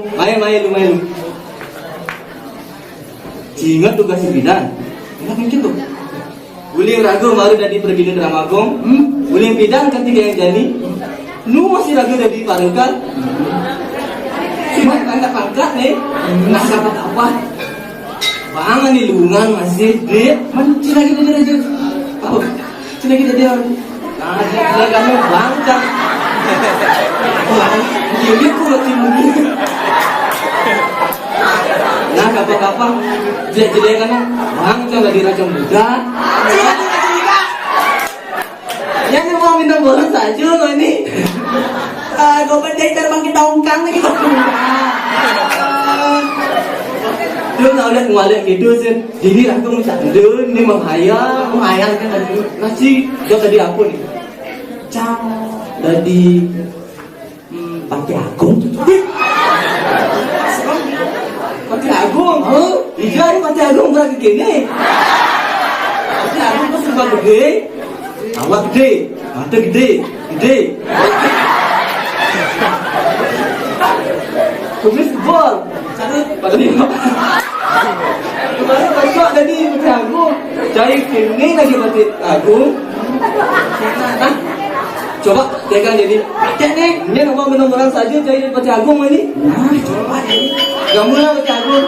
Lumayan. Ingat tugas si bidan. Enak mungkin tuh. Uling ragu malu dari pergi drama gong. Uling bidan ketika yang jadi. Nu masih ragu dari parukan. Cuma pangkat nih. Nggak dapat apa. Bangan nih lungan masih deh. Cina lagi dari aja. Tahu? Cina lagi dari orang. Nah, cina kamu bangka. Jadi aku lagi mungkin. Nah, kapan-kapan jadi kan bang coba di raja muda. Ya nih mau minta bola saja lo ini. Gue berdaya terbang kita ongkang lagi. Dia nak lihat ngalik gitu sih. Jadi aku macam ni menghayal kan tadi. Nasi dia tadi apa nih? Cang tadi Pantai Agung tu. Pantai Agung? Iya ni Pantai Agung berapa gini? Pantai Agung tu sebab gede. Awak gede, mata gede. Kumis bol. Cari pada ni. Kemarin besok tadi Pantai Agung. Cari kini lagi Pantai Agung. Coba tekan jadi. Ini nama benar-benar saja cari Pantai Agung ini. Nah, coba jadi. Gamulah Pantai Agung.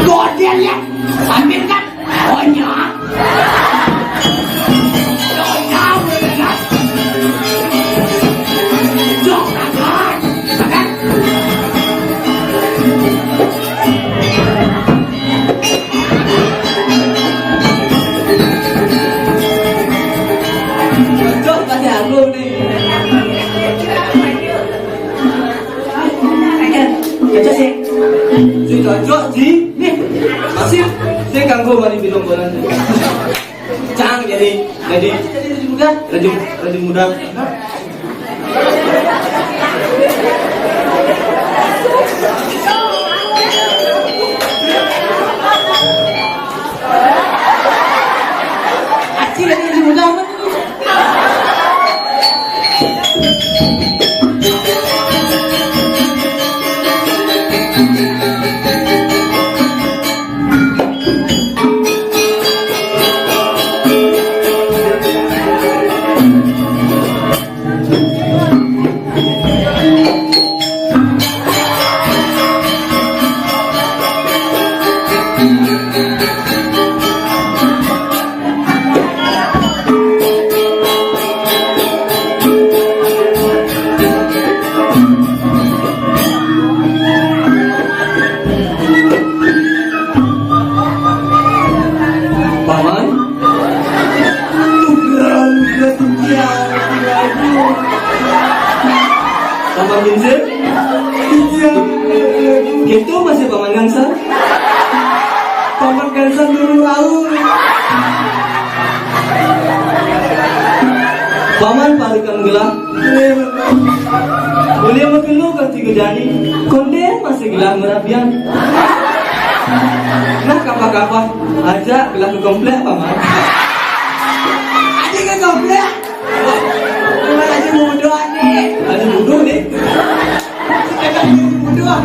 Gorden ya, sambil kan, banyak. Cocok sih, nih masih saya ganggu mari minum bola. Cang jadi muda. Acil jadi muda. Paman Binzir? Gitu masih Paman Gansar? Paman Gansar dulu lalu. Paman parukan gelang. Boleh makin lu ganti gejani. Konde masih gelang merabian. Nah kapan-kapan aja gelang ke komplek Paman. Aja ke komplek. Paman aja muda nih. Ada bodoh nih. Muda.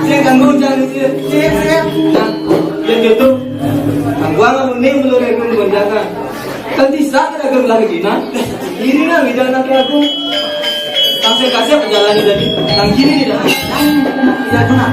Saya ganggu jangan sih. Nah, yang gitu. Angguang ini belum rekom gonjakan. Kan bisa kita gelar gina. Ini nah bidang nanti aku. Kasih perjalanan dari tang kiri tidak. Ya benar.